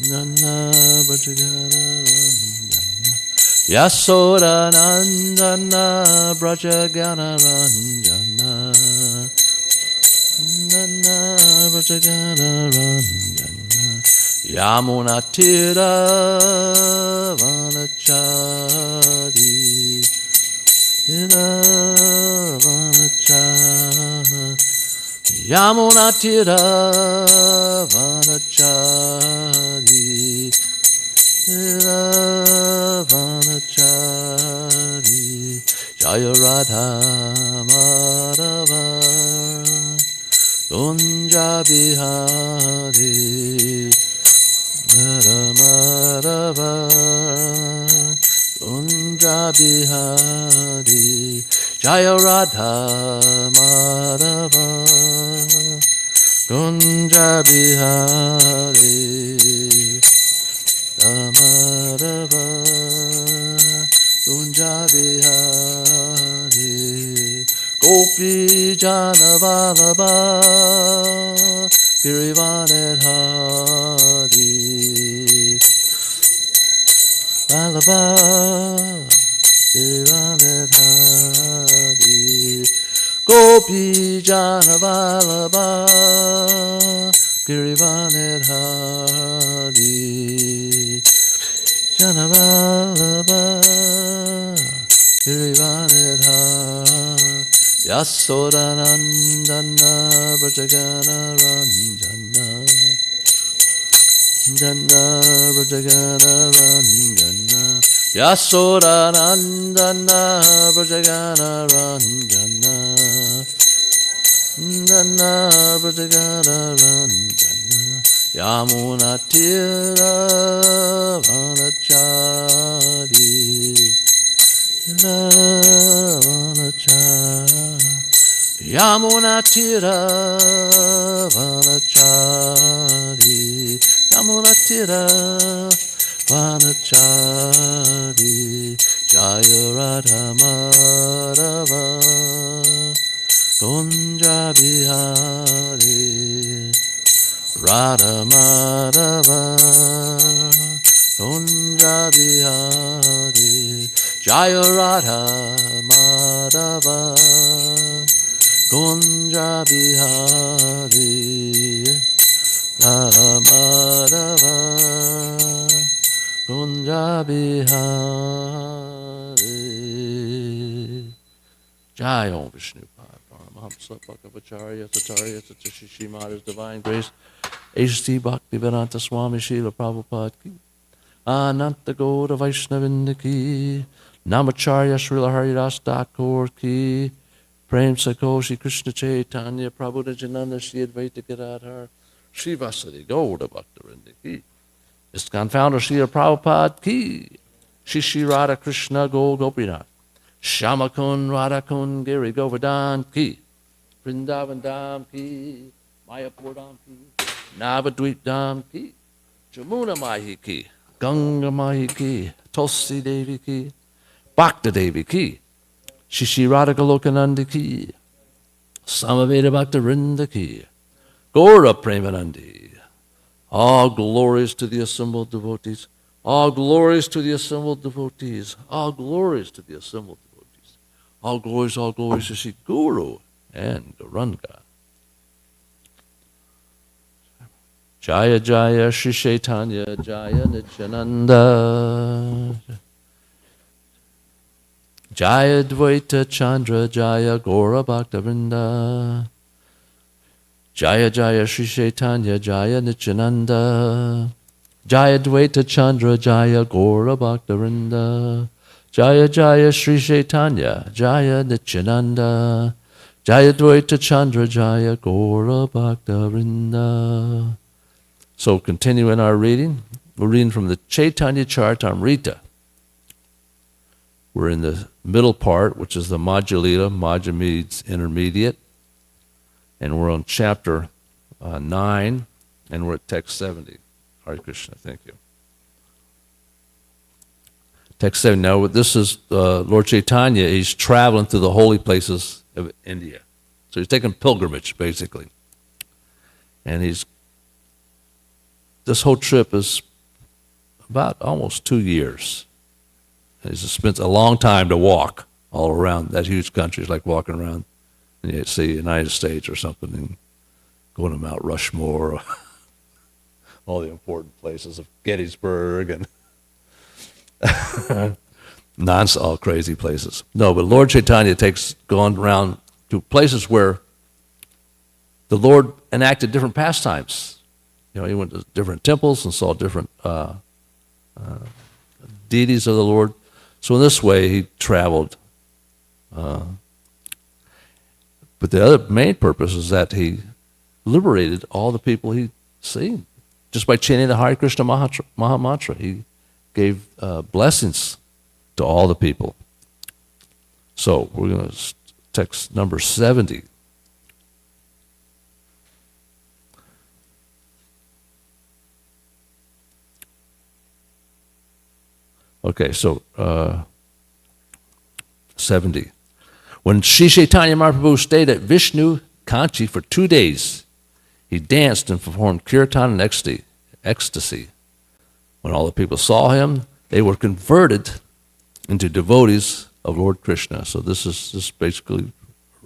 Nana Brajagana Ranjana Yasoda Nandana Brajagana Ranjana Nana Brajagana Ranjana Yamuna Tira Vanachari Tira Vanachari Yamuna Tira Vanachari Tira Vanachari Jaya Radha Madhava Kunja Bihari Madhava Kunja Bihari Jaya Radha Madhava Kunja Bihari Madhava Kunja Bihari Gopi Jana Vallabha Girivanet Hari Vallabha Girivanet Hari Gopi Jana Vallabha Girivanet Hari Jana Vallabha Girivanet Hari Yasodanandana Brajagana Ranjana Jana Brajagana Ranjana Yasodanandana Brajagana Ranjana Jana Brajagana Ranjana Yamuna Tira Vanachari Yamuna Tira Vanachari Yamuna Tira Vanachari Jaya Radha Madhava Kunja Bihari Radha Madhava Kunja Bihari Jaya Radha Madhava Kunja Bihari Radha Madhava Kunja Bihari Jai Om Vishnu Mahamsa Bhagavacharya Satarya Satashishi Mata's Divine Grace H.T. Bhaktivedanta Swami Srila Prabhupada Ki Ananta Gauda Vaishnavinda Ki Namacharya Srila Haridas Thakur Ki Prem Sako Shri Krishna Chaitanya Prabhu Nijananda Shri Advaita Gadadhar Shri Vasadi Gauda Bhaktivinoda Ki ISKCON founder Srila Prabhupada Ki Shri Radha Krishna Gol Gopinath Shamakun Radhakun Giri Govardhan Ki Vrindavan Dham Ki Mayapur Dham Ki Navadvip Dham Ki Jamuna Mahi Ki Ganga Mahi Ki Tulsi Devi Ki Bhakta Devi Ki Shri Radha Golokananda Ki Samaveda Bhakta Vrinda Ki Gaura Premanandi. All glories to the assembled devotees. All glories to the assembled devotees. All glories to the assembled devotees. All glories to Shri Guru and Gauranga. Jaya Jaya Shri Chaitanya Jaya Nityananda Jaya Dvaita Chandra Jaya Gaura Bhakta Vrinda Jaya Jaya Shri Chaitanya Jaya Nityananda Jaya Dvaita Chandra Jaya Gaura Bhakta Vrinda Jaya Jaya Shri Chaitanya Jaya Nityananda Jaya Dvaita Chandra Jaya Gaura Bhakta Vrinda. So continuing our reading, we're reading from the Chaitanya Charitamrita. We're in the middle part, which is the Madhya-lila, Madhya Intermediate, and we're on chapter 9, and we're at text 70. Hare Krishna, thank you. Text 70. Now, this is Lord Chaitanya. He's traveling through the holy places of India. So he's taking pilgrimage, basically. And this whole trip is about almost 2 years. And he's spent a long time to walk all around that huge country. It's like walking around, say, the United States or something, and going to Mount Rushmore, or all the important places of Gettysburg and all crazy places. No, but Lord Chaitanya gone around to places where the Lord enacted different pastimes. He went to different temples and saw different deities of the Lord. So in this way, he traveled. But the other main purpose is that he liberated all the people he'd seen. Just by chanting the Hare Krishna Maha Mantra, he gave blessings to all the people. So we're going to text number 70. Okay, so 70. When Sri Chaitanya Mahaprabhu stayed at Vishnu Kanchi for 2 days, he danced and performed kirtan and ecstasy. When all the people saw him, they were converted into devotees of Lord Krishna. So this is basically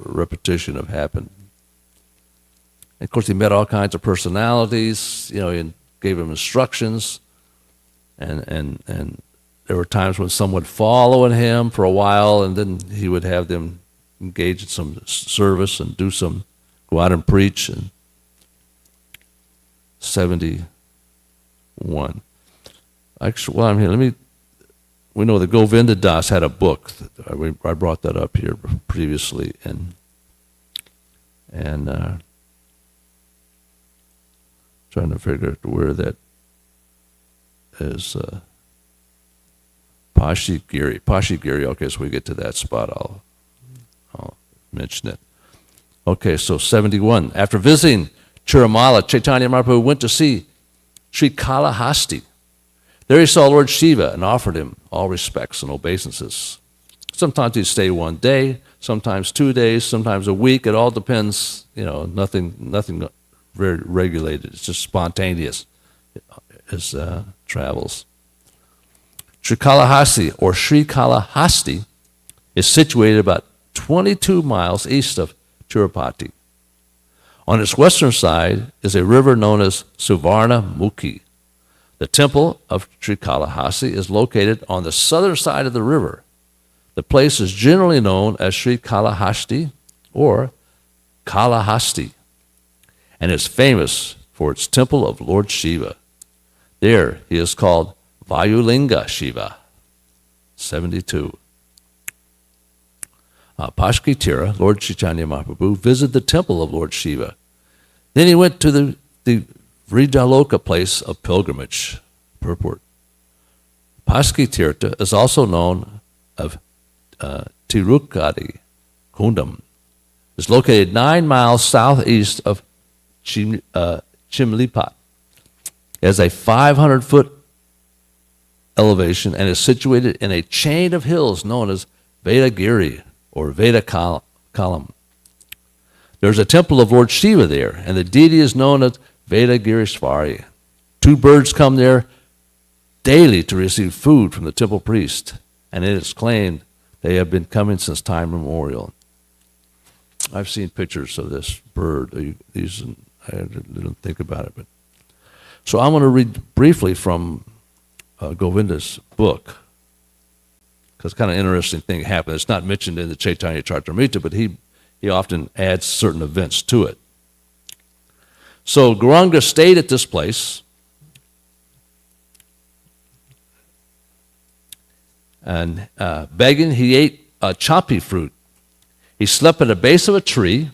a repetition of happened. And of course, he met all kinds of personalities. And gave him instructions, and there were times when some would follow him for a while, and then he would have them engage in some service and go out and preach. And 71. Actually, while I'm here, we know that Govinda Das had a book. I brought that up here previously, and trying to figure out where that is. Pashigiri. Okay, so we get to that spot, I'll mention it. Okay, so 71. After visiting Chirumala, Chaitanya Mahaprabhu went to see Sri Kalahasti. There he saw Lord Shiva and offered him all respects and obeisances. Sometimes he'd stay 1 day, sometimes 2 days, sometimes a week. It all depends, nothing very regulated. It's just spontaneous, his travels. Sri Kalahasti is situated about 22 miles east of Tirupati. On its western side is a river known as Suvarna Mukhi. The temple of Sri Kalahasti is located on the southern side of the river. The place is generally known as Sri Kalahasti or Kalahasti, and is famous for its temple of Lord Shiva. There he is called Vayulinga Shiva. 72. Pashkitira, Lord Chaitanya Mahaprabhu, visited the temple of Lord Shiva. Then he went to the Vrijaloka place of pilgrimage. Purport. Pashkitirtha is also known as Tirukadi Kundam. It's located 9 miles southeast of Chimlipat. It has a 500-foot elevation and is situated in a chain of hills known as Vedagiri or Veda Kalam. There's a temple of Lord Shiva there, and the deity is known as Vedagirishvari. 2 birds come there daily to receive food from the temple priest, and it is claimed they have been coming since time immemorial. I've seen pictures of this bird. I didn't think about it, but so I'm going to read briefly from Govinda's book, because kind of interesting thing happened. It's not mentioned in the Chaitanya Charitamrita, but he often adds certain events to it. So Gauranga stayed at this place, and begging, he ate a champi fruit. He slept at the base of a tree.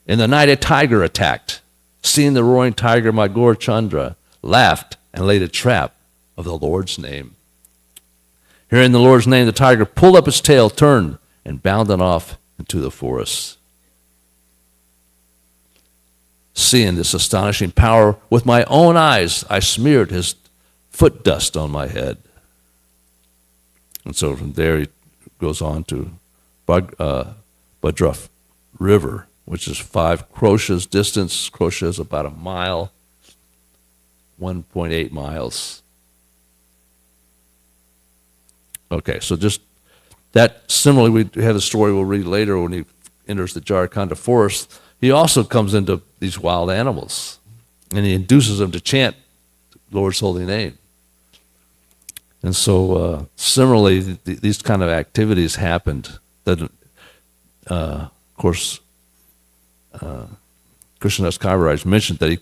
In the night, a tiger attacked. Seeing the roaring tiger, my Gaur Chandra laughed and laid a trap of the Lord's name. Hearing the Lord's name, the tiger pulled up its tail, turned, and bounded off into the forest. Seeing this astonishing power with my own eyes, I smeared his foot dust on my head. And so from there he goes on to Bhadraf River, which is 5 kroshas distance. Krosha is about a mile, 1.8 miles. Okay, so just that, similarly, we have a story we'll read later when he enters the Jharkhand forest. He also comes into these wild animals, and he induces them to chant the Lord's holy name. And so, similarly, these kind of activities happened. That, of course, Krishnadas Kaviraj mentioned that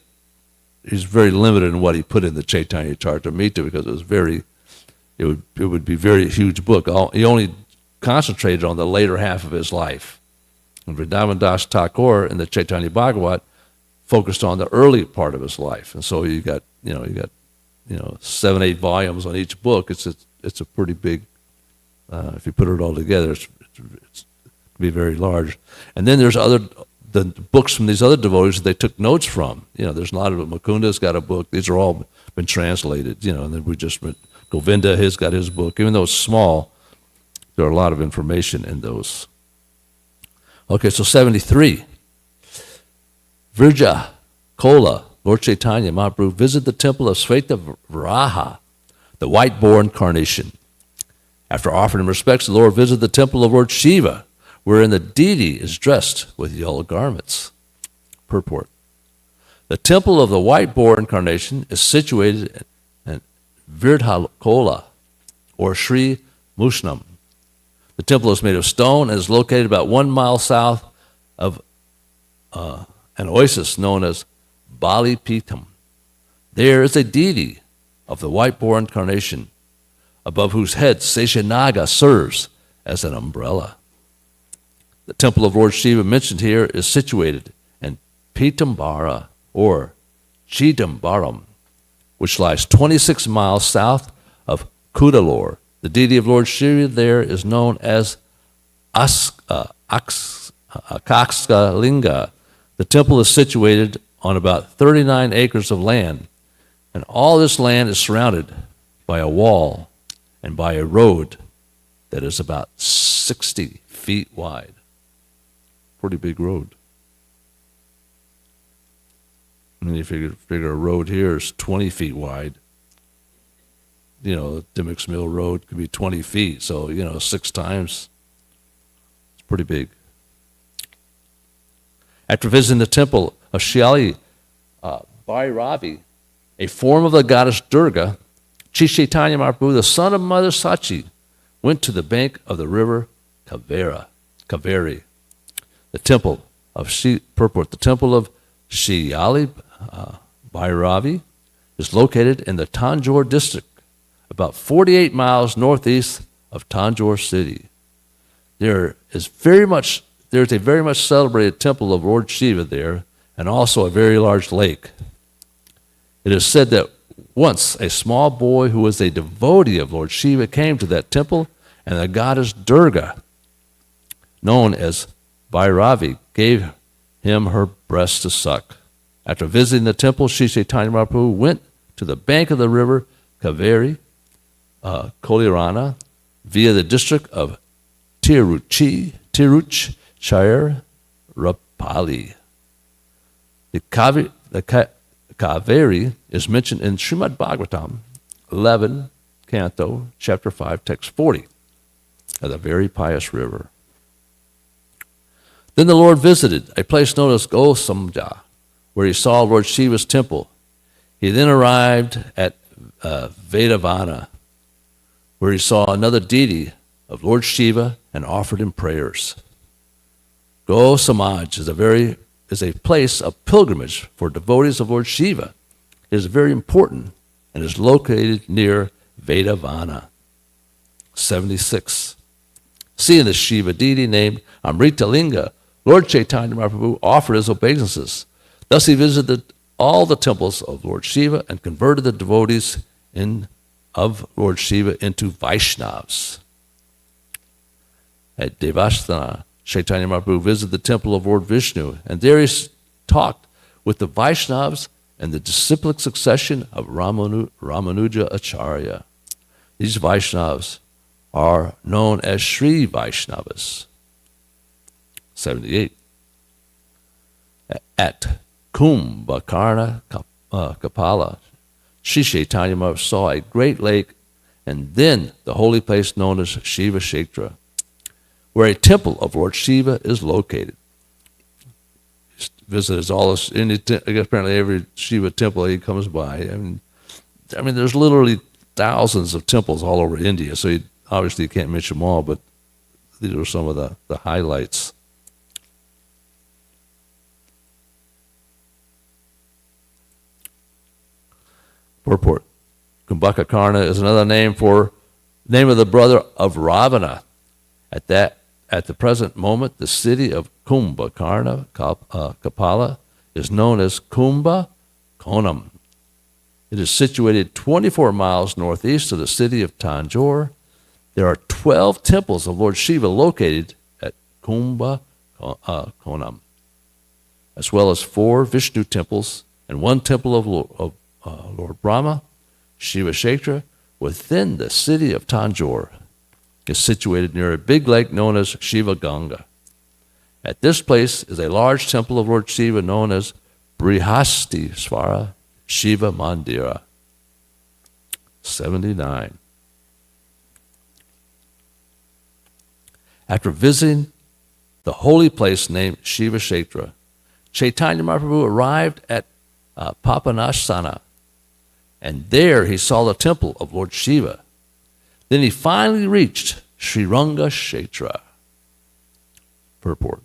he's very limited in what he put in the Chaitanya Charitamrita because it would be a very huge book. He only concentrated on the later half of his life. And Vrindavan Das Thakur in the Chaitanya Bhagavat focused on the early part of his life. And so you got 7, 8 volumes on each book. It's a pretty big. If you put it all together, it's be very large. And then there's the books from these other devotees that they took notes from. There's a lot of it. Mukunda's got a book. These are all been translated. And then we just went. Govinda has got his book. Even though it's small, there are a lot of information in those. Okay, so 73. Virja Kola, Lord Chaitanya Mahaprabhu visited the temple of Sveta Varaha, the white boar incarnation. After offering him respects, the Lord visited the temple of Lord Shiva, wherein the deity is dressed with yellow garments. Purport. The temple of the white boar incarnation is situated in Virdha or Sri Mushnam. The temple is made of stone and is located about 1 mile south of an oasis known as Bali Pitam. There is a deity of the white boar incarnation, above whose head Seshanaga serves as an umbrella. The temple of Lord Shiva mentioned here is situated in Pitambara or Chidambaram, which lies 26 miles south of Kudalore. The deity of Lord Shiva there is known as Akshkalinga. The temple is situated on about 39 acres of land, and all this land is surrounded by a wall and by a road that is about 60 feet wide. Pretty big road. And then you figure a road here is 20 feet wide. The Dimmock's Mill Road could be 20 feet, so 6 times. It's pretty big. After visiting the temple of Shiali Bhairavi, a form of the goddess Durga, Sri Chaitanya Mahaprabhu, the son of Mother Sachi, went to the bank of the river Kaveri. The temple of Shiali Bhairavi is located in the Tanjore district, about 48 miles northeast of Tanjore city. There's a very much celebrated temple of Lord Shiva there, and also a very large lake. It is said that once a small boy who was a devotee of Lord Shiva came to that temple, and the goddess Durga, known as Bhairavi, gave him her breast to suck. After visiting the temple, Sri Chaitanya Mahaprabhu went to the bank of the river Kaveri, Kolirana, via the district of Tiruchirappalli. The Kaveri is mentioned in Srimad Bhagavatam 11, Canto, Chapter 5, Text 40, as a very pious river. Then the Lord visited a place known as Gosamja, where he saw Lord Shiva's temple. He then arrived at Vedavana, where he saw another deity of Lord Shiva and offered him prayers. Gosamaj is a place of pilgrimage for devotees of Lord Shiva. It is very important and is located near Vedavana. 76. Seeing the Shiva deity named Amritalinga, Lord Chaitanya Mahaprabhu offered his obeisances. Thus he visited all the temples of Lord Shiva and converted the devotees of Lord Shiva into Vaishnavas. At Devasthana, Chaitanya Mahaprabhu visited the temple of Lord Vishnu, and there he talked with the Vaishnavas and the disciplic succession of Ramanuja Acharya. These Vaishnavas are known as Sri Vaishnavas. 78. At Kumbhakarna Kapala, Sri Chaitanya Mahaprabhu saw a great lake and then the holy place known as Shiva Kshetra, where a temple of Lord Shiva is located. Visits all this, apparently every Shiva temple he comes by. I mean, there's literally thousands of temples all over India, so obviously you can't mention them all, but these are some of the highlights. Purport. Kumbhakarna is another name of the brother of Ravana. At the present moment, the city of Kumbhakarna, Kapala, is known as Kumbhakonam. It is situated 24 miles northeast of the city of Tanjore. There are 12 temples of Lord Shiva located at Kumbhakonam, as well as 4 Vishnu temples and 1 temple of Lord Brahma. Shiva Kshetra, within the city of Tanjore, is situated near a big lake known as Shiva Ganga. At this place is a large temple of Lord Shiva known as Brihastisvara Shiva Mandira. 79. After visiting the holy place named Shiva Kshetra, Chaitanya Mahaprabhu arrived at Papanasana, and there he saw the temple of Lord Shiva. Then he finally reached Sriranga Kshetra. Purport.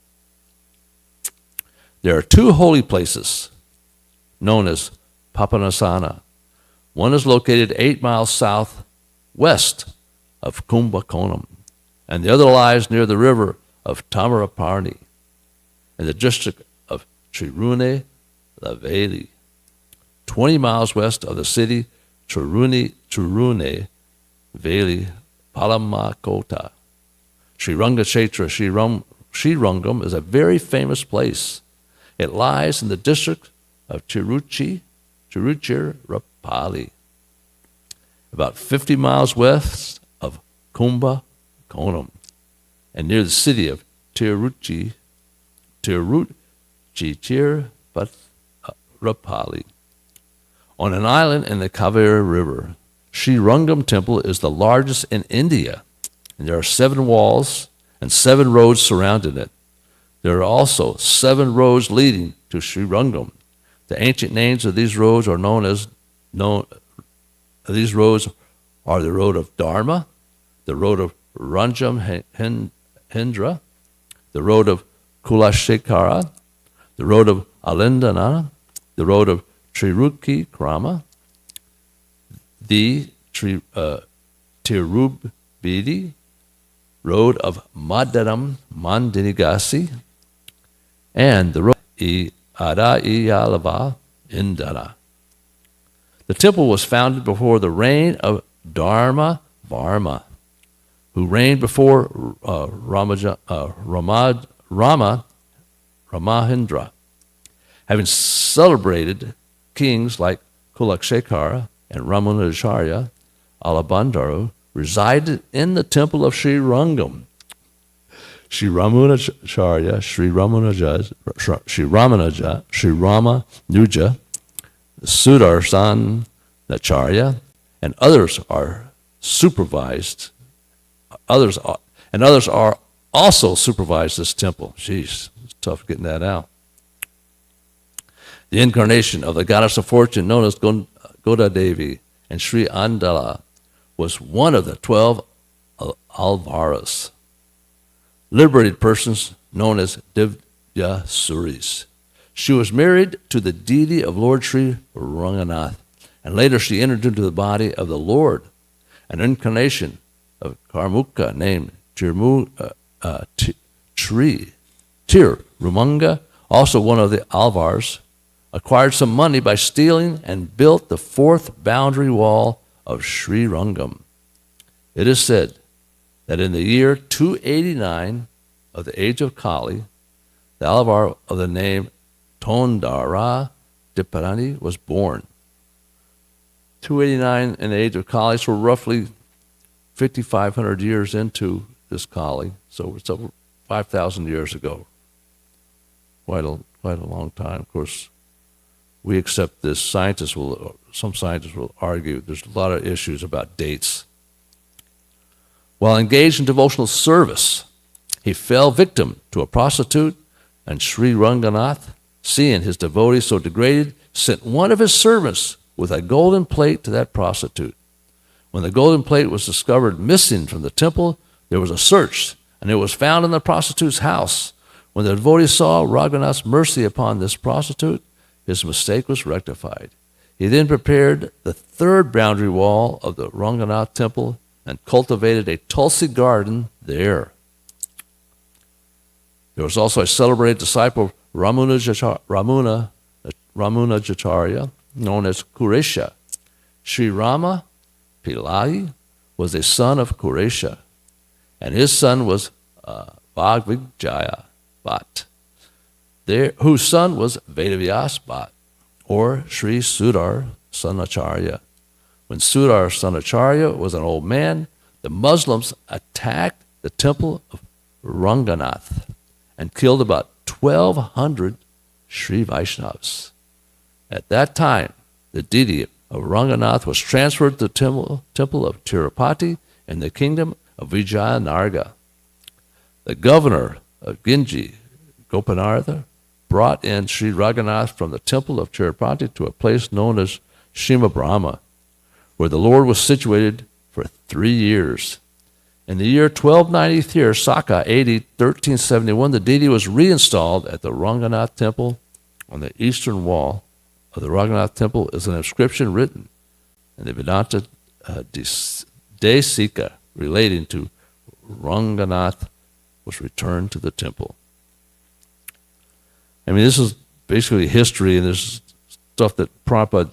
There are 2 holy places known as Papanasana. One is located 8 miles southwest of Kumbhakonam, and the other lies near the river of Tamaraparni in the district of Tirunelveli, 20 miles west of the city Tirunelveli, Palamakota. Sriranga Kshetra, Srirangam, is a very famous place. It lies in the district of Tiruchirappalli, about 50 miles west of Kumbhakonam, and near the city of Tiruchirappalli. On an island in the Kaveri River, Srirangam Temple is the largest in India, and there are 7 walls and 7 roads surrounding it. There are also 7 roads leading to Srirangam. The ancient names of these roads are these roads are the road of Dharma, the road of Ranjam Hendra, the road of Kulashekara, the road of Alindana, the road of Triruki Krama, the Tirubidi, road of Madaram Mandinigasi, and the road Adaiyalava Indana. The temple was founded before the reign of Dharma Varma, who reigned before Ramahindra. Having celebrated kings like Kulakshekara and Ramanujacharya, Alabandharu resided in the temple of Sri Rangam. Sri Ramanuja, Sudarshan Acharya, and others are supervised. Others are also supervised this temple. Jeez, it's tough getting that out. The incarnation of the goddess of fortune known as Goda Devi and Sri Andala was one of the 12 Alvaras, liberated persons known as Divyasuris. She was married to the deity of Lord Sri Ranganath, and later she entered into the body of the Lord, an incarnation of Karmuka named Rumanga, also one of the Alvars, acquired some money by stealing and built the 4th boundary wall of Sri Rangam. It is said that in the year 289 of the age of Kali, the Alvar of the name Tondara Diparani was born. 289 in the age of Kali, so we're roughly 5,500 years into this Kali, so it's over 5,000 years ago. Quite a long time. Of course, we accept this. Some scientists will argue there's a lot of issues about dates. While engaged in devotional service, he fell victim to a prostitute, and Sri Ranganath, seeing his devotee so degraded, sent one of his servants with a golden plate to that prostitute. When the golden plate was discovered missing from the temple, there was a search, and it was found in the prostitute's house. When the devotee saw Ranganath's mercy upon this prostitute, his mistake was rectified. He then prepared the third boundary wall of the Ranganath temple and cultivated a Tulsi garden there. There was also a celebrated disciple, Ramunajacharya, known as Kuresha. Sri Rama Pillai was a son of Kuresha, and his son was Bhagvijaya Bhatt, whose son was Vedavyas Bhatt, or Sri Sudar Sanacharya. When Sudar Sanacharya was an old man, the Muslims attacked the temple of Ranganath and killed about 1,200 Sri Vaishnavas. At that time, the deity of Ranganath was transferred to the temple of Tirupati in the kingdom of Vijayanagara. The governor of Ginji, Gopanartha, brought in Sri Ranganath from the temple of Tirupati to a place known as Shima Brahma, where the Lord was situated for 3 years. In the year 1293, Saka AD 1371, the deity was reinstalled at the Ranganath temple. On the eastern wall of the Ranganath temple is an inscription written in the Vedanta Desika relating to Ranganath was returned to the temple. I mean, this is basically history, and there's stuff that Prabhupada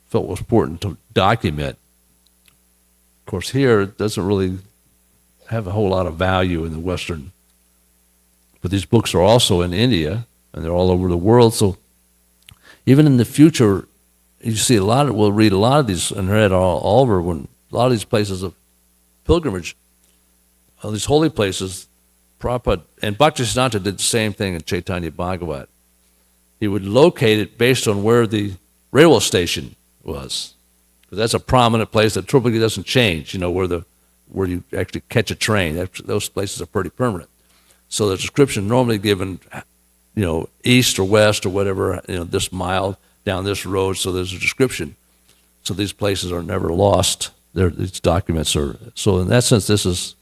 felt was important to document. Of course, here it doesn't really have a whole lot of value in the Western, but these books are also in India, and they're all over the world. So even in the future, you see we'll read a lot of these, and read all over, when a lot of these places of pilgrimage, all these holy places, Prabhupada, and Bhaktisiddhanta did the same thing in Chaitanya Bhagavat. He would locate it based on where the railway station was, because that's a prominent place that typically doesn't change, where you actually catch a train. Those places are pretty permanent. So the description normally given, east or west or whatever, this mile down this road, so there's a description. So these places are never lost. These documents are, so in that sense, this is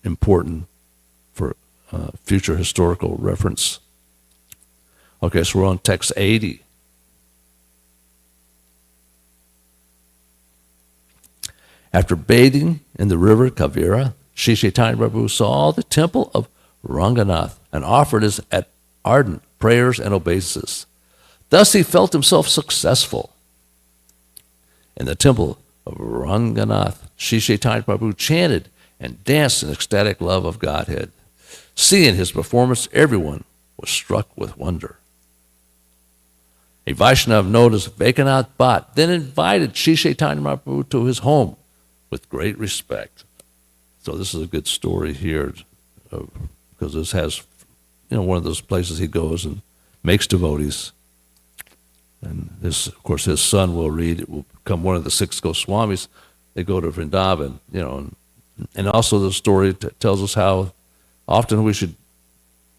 important for future historical reference. Okay, so we're on text 80. After bathing in the river Kavira, Sri Chaitanya Prabhu saw the temple of Ranganath and offered his ardent prayers and obeisances. Thus he felt himself successful. In the temple of Ranganath, Sri Chaitanya Prabhu chanted and danced in ecstatic love of Godhead. Seeing his performance, everyone was struck with wonder. A Vaishnava known as Vaikanath Bhatt then invited Sri Chaitanya Mahaprabhu to his home with great respect. So this is a good story here, because this has, one of those places he goes and makes devotees. And this, of course, his son will read, it will become one of the 6 Goswamis. They go to Vrindavan, and also the story tells us how often we should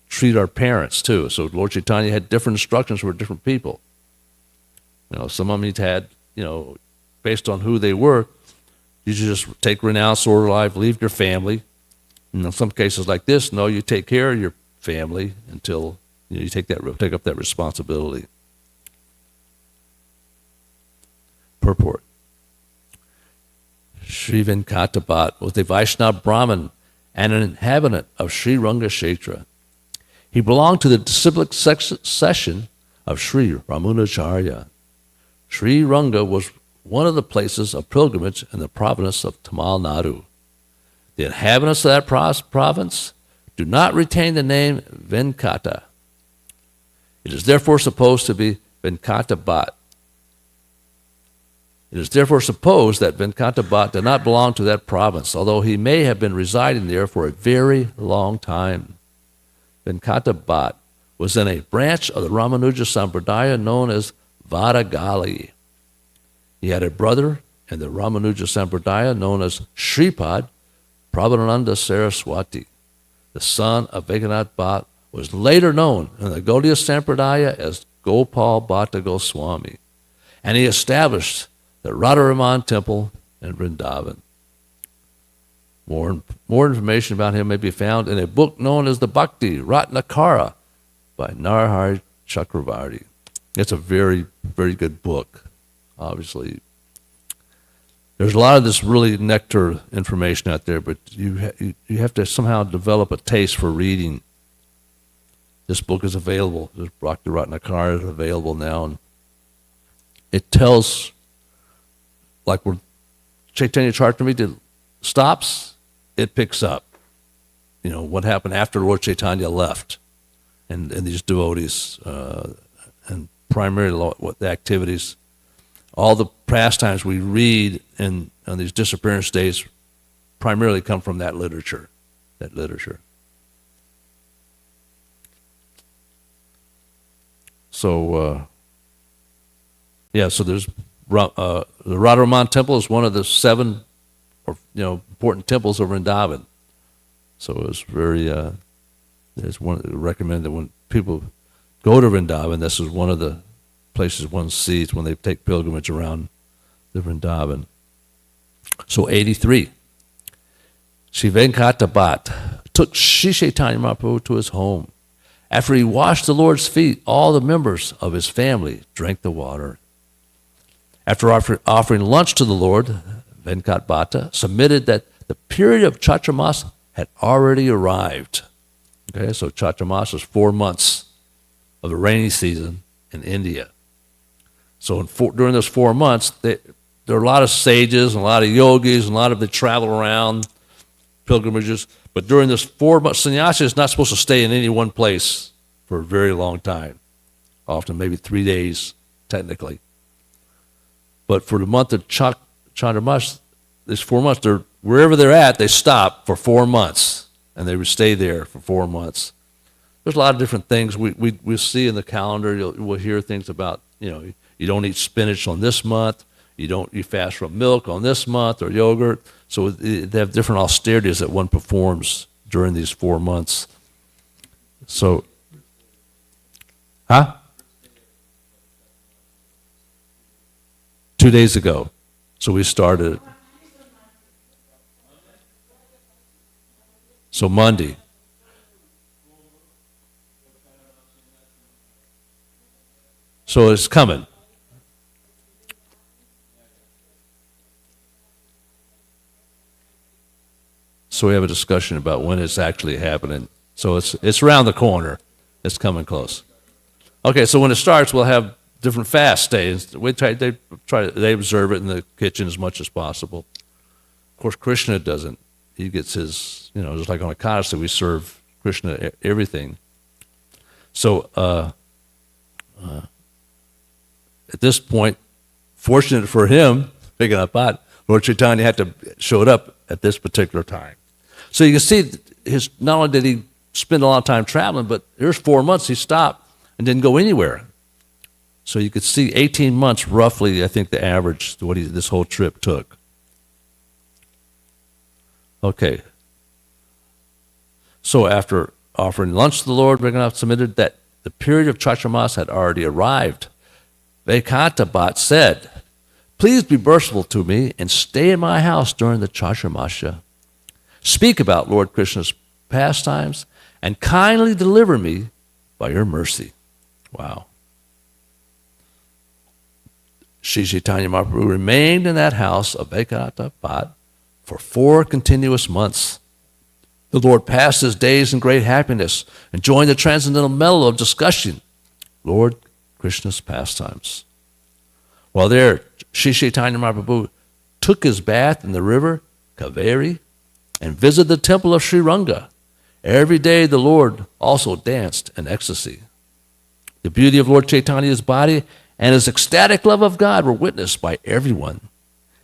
treat our parents too. So Lord Chaitanya had different instructions for different people. Some of them he had, based on who they were, you should just take renounce order life, leave your family. And in some cases like this, no, you take care of your family until you take up that responsibility. Purport. Sri Venkata Bhatt was a Vaishnava Brahmin and an inhabitant of Sri Ranga Kshetra. He belonged to the disciplic session of Sri Ramunacharya. Sri Ranga was one of the places of pilgrimage in the province of Tamil Nadu. The inhabitants of that province do not retain the name Venkata. It is therefore supposed to be Venkata Bhatt. It is therefore supposed that Venkata Bhatt did not belong to that province, although he may have been residing there for a very long time. Venkata Bhatt was in a branch of the Ramanuja Sampradaya known as Vadagali. He had a brother in the Ramanuja Sampradaya known as Sripad Prabhupada Saraswati. The son of Eknath Bhatt was later known in the Gaudiya Sampradaya as Gopal Bhatta Goswami, and he established the Radharaman temple in Vrindavan. More information about him may be found in a book known as the Bhakti Ratnakara by Narahari Chakravarti. It's a very, very good book, obviously. There's a lot of this really nectar information out there, but you have to somehow develop a taste for reading. This book is available. This Bhakti Ratnakara is available now. And it tells, like where Chaitanya Charitamrita stops, it picks up. You know, what happened after Lord Chaitanya left and these devotees, and primarily what the activities. All the pastimes we read on these disappearance days primarily come from that literature. So, so there's the Radharaman Temple is one of the 7 important temples of Vrindavan. So it was very, it's recommended that when people go to Vrindavan, this is one of the places one sees when they take pilgrimage around the Vrindavan. So 83. Sri Venkata Bhatt took Sri Chaitanya Mahaprabhu to his home. After he washed the Lord's feet, all the members of his family drank the water. After offering lunch to the Lord, Venkat Bhatta submitted that the period of Chaturmas had already arrived. Okay, so Chaturmas is 4 months of the rainy season in India. So during those 4 months, there are a lot of sages and a lot of yogis and a lot of they travel around, pilgrimages. But during this 4 months, sannyasi is not supposed to stay in any one place for a very long time, often maybe 3 days technically. But for the month of Chaturmas, these 4 months, wherever they're at, they stop for 4 months, and they would stay there for 4 months. There's a lot of different things we'll see in the calendar. We'll hear things about, you don't eat spinach on this month, you fast from milk on this month, or yogurt. So they have different austerities that one performs during these 4 months. So, 2 days ago. So we started. So Monday. So it's coming. So we have a discussion about when it's actually happening. So it's around the corner. It's coming close. Okay, so when it starts, we'll have different fast days. They observe it in the kitchen as much as possible. Of course, Krishna doesn't. He gets his, just like on Ekadasi, we serve Krishna everything. So at this point, fortunate for him, picking up pot, Lord Chaitanya had to show up at this particular time. So you can see not only did he spend a lot of time traveling, but here's 4 months he stopped and didn't go anywhere. So you could see 18 months roughly, I think the average, what this whole trip took. Okay. So after offering lunch to the Lord, Raghunath submitted that the period of Chaturmas had already arrived. Venkata Bhatt said, "Please be merciful to me and stay in my house during the Chaturmasya. Speak about Lord Krishna's pastimes and kindly deliver me by your mercy." Wow. Sri Chaitanya Mahaprabhu remained in that house of Venkata Bhatt for 4 continuous months. The Lord passed his days in great happiness, enjoying the transcendental mellow of discussion, Lord Krishna's pastimes. While there, Sri Chaitanya Mahaprabhu took his bath in the river Kaveri and visited the temple of Sri Ranga. Every day the Lord also danced in ecstasy. The beauty of Lord Chaitanya's body and his ecstatic love of God were witnessed by everyone.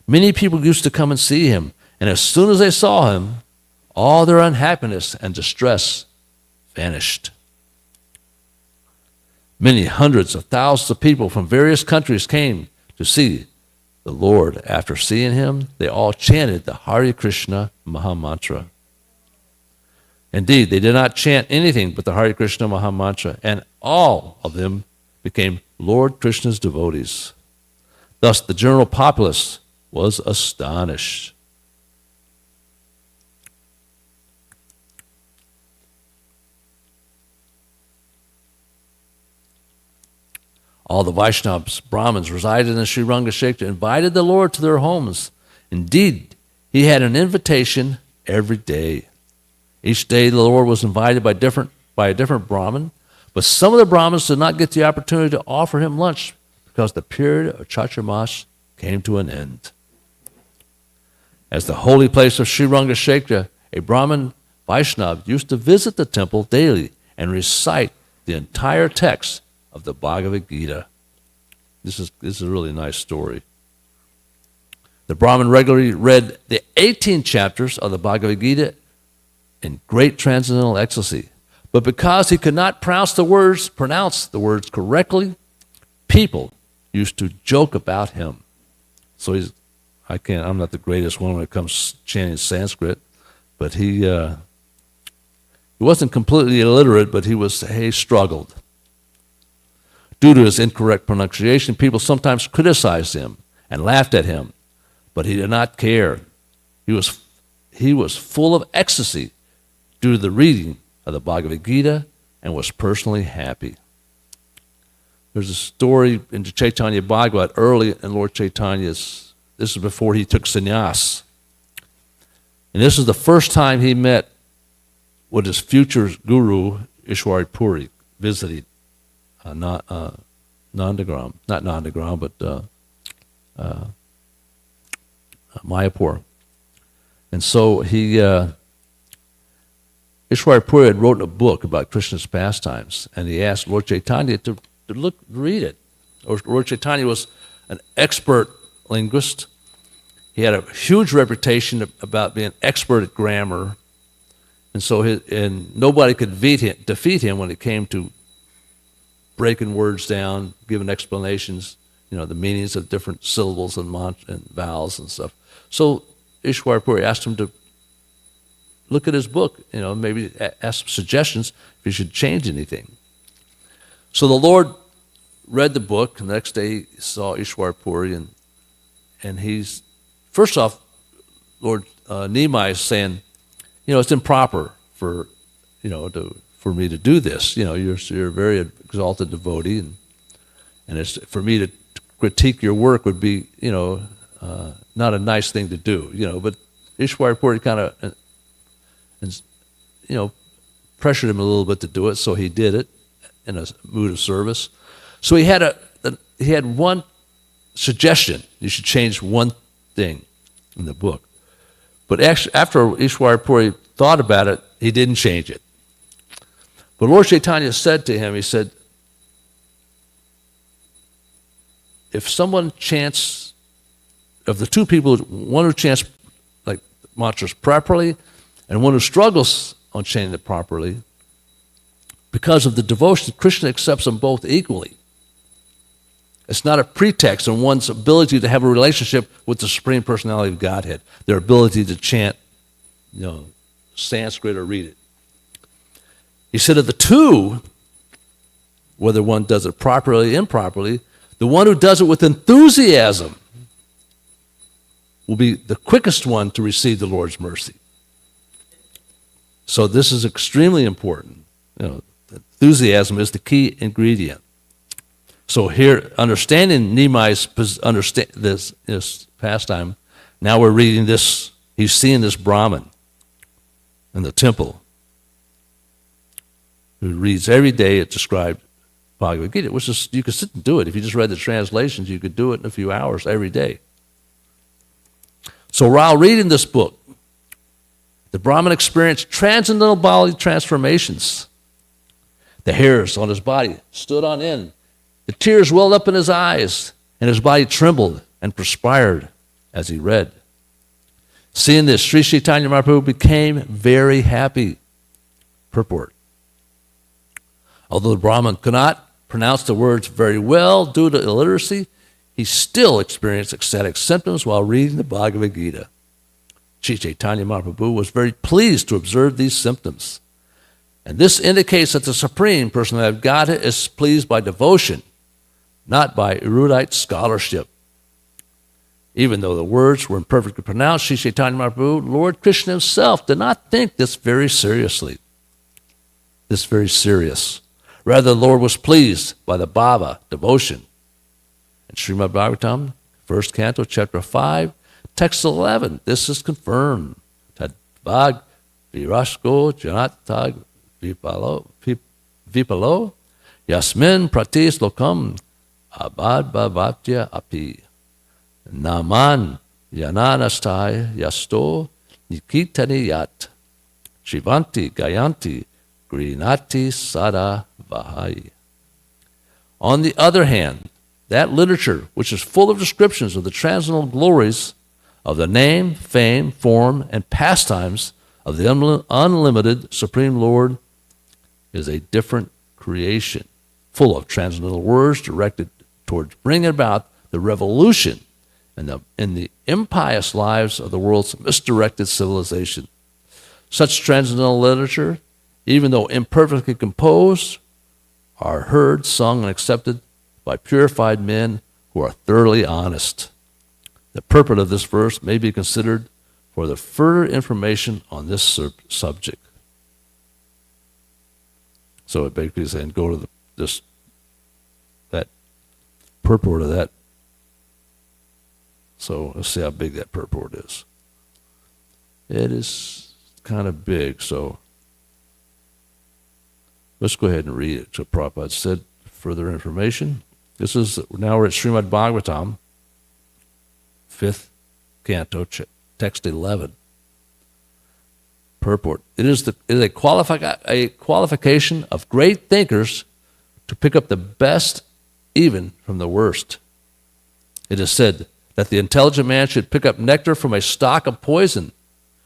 Many people used to come and see him, and as soon as they saw him, all their unhappiness and distress vanished. Many hundreds of thousands of people from various countries came to see the Lord. After seeing him, they all chanted the Hare Krishna Mahamantra. Indeed, they did not chant anything but the Hare Krishna Mahamantra, and all of them became Lord Krishna's devotees. Thus, the general populace was astonished. All the Vaishnavas, Brahmins residing in Sri Rangashekhar invited the Lord to their homes. Indeed, he had an invitation every day. Each day the Lord was invited by a different Brahmin, but some of the Brahmins did not get the opportunity to offer him lunch because the period of Chaturmas came to an end. As the holy place of Sri Rangashekhar, a Brahmin Vaishnava used to visit the temple daily and recite the entire text of the Bhagavad Gita. This is a really nice story. The Brahmin regularly read the 18 chapters of the Bhagavad Gita in great transcendental ecstasy. But because he could not pronounce the words correctly, people used to joke about him. So I'm not the greatest one when it comes to chanting Sanskrit, but he wasn't completely illiterate, but he struggled. Due to his incorrect pronunciation, people sometimes criticized him and laughed at him, but he did not care. He was full of ecstasy due to the reading of the Bhagavad Gita and was personally happy. There's a story in the Chaitanya Bhagavat early in Lord Chaitanya's, this is before he took sannyas. And this is the first time he met with his future guru, Ishwari Puri, visited Nandagram, not Nandagram, but Mayapur. And so Ishwari Puri had written a book about Krishna's pastimes, and he asked Lord Chaitanya to read it. Lord Chaitanya was an expert linguist. He had a huge reputation about being expert at grammar, and so nobody could defeat him when it came to breaking words down, giving explanations, the meanings of different syllables and vowels and stuff. So Ishwari Puri asked him to look at his book, maybe ask some suggestions if he should change anything. So the Lord read the book, and the next day he saw Ishwari Puri, and he's, first off, Lord Nimai is saying, it's improper for me to do this. You're a very exalted devotee, and it's for me to critique your work would be, not a nice thing to do. But Ishwari Puri kind of, pressured him a little bit to do it, so he did it in a mood of service. So he had one suggestion: you should change one thing in the book. But actually, after Ishwari Puri thought about it, he didn't change it. But Lord Chaitanya said to him, he said, if someone chants, of the two people, one who chants like mantras properly and one who struggles on chanting it properly, because of the devotion, Krishna accepts them both equally. It's not a pretext on one's ability to have a relationship with the Supreme Personality of Godhead, their ability to chant, Sanskrit or read it. He said of the two, whether one does it properly or improperly, the one who does it with enthusiasm will be the quickest one to receive the Lord's mercy. So this is extremely important. Enthusiasm is the key ingredient. So here, understanding Nimai's this pastime, now we're reading this, he's seeing this Brahmin in the temple who reads every day it described Bhagavad Gita, which is, you could sit and do it. If you just read the translations, you could do it in a few hours every day. So while reading this book, the Brahmin experienced transcendental bodily transformations. The hairs on his body stood on end. The tears welled up in his eyes, and his body trembled and perspired as he read. Seeing this, Sri Chaitanya Mahaprabhu became very happy. Purport. Although the Brahmin could not pronounce the words very well due to illiteracy, he still experienced ecstatic symptoms while reading the Bhagavad Gita. Sri Chaitanya Mahaprabhu was very pleased to observe these symptoms. And this indicates that the Supreme Personality of Godhead is pleased by devotion, not by erudite scholarship. Even though the words were imperfectly pronounced, Sri Chaitanya Mahaprabhu, Lord Krishna himself, did not think this very seriously. This very serious. Rather, the Lord was pleased by the bhava, devotion. In Srimad Bhagavatam, 1st Canto, Chapter 5, Text 11, this is confirmed. Tad bhag virasko janatag vipalo yasmin pratis lokam abad bhavatya api naman yananastai yasto nikitani yat shivanti gayanti grinati sada vahai. On the other hand, that literature, which is full of descriptions of the transcendental glories of the name, fame, form, and pastimes of the unlimited Supreme Lord, is a different creation, full of transcendental words directed towards bringing about the revolution in the impious lives of the world's misdirected civilization. Such transcendental literature, even though imperfectly composed, are heard, sung, and accepted by purified men who are thoroughly honest. The purport of this verse may be considered for the further information on this subject. So it basically is saying go to that purport of that. So let's see how big that purport is. It is kind of big, so let's go ahead and read it. So Prabhupada said further information. This is, now we're at Srimad Bhagavatam, 5th Canto, Text 11. Purport. It is a qualification of great thinkers to pick up the best even from the worst. It is said that the intelligent man should pick up nectar from a stock of poison,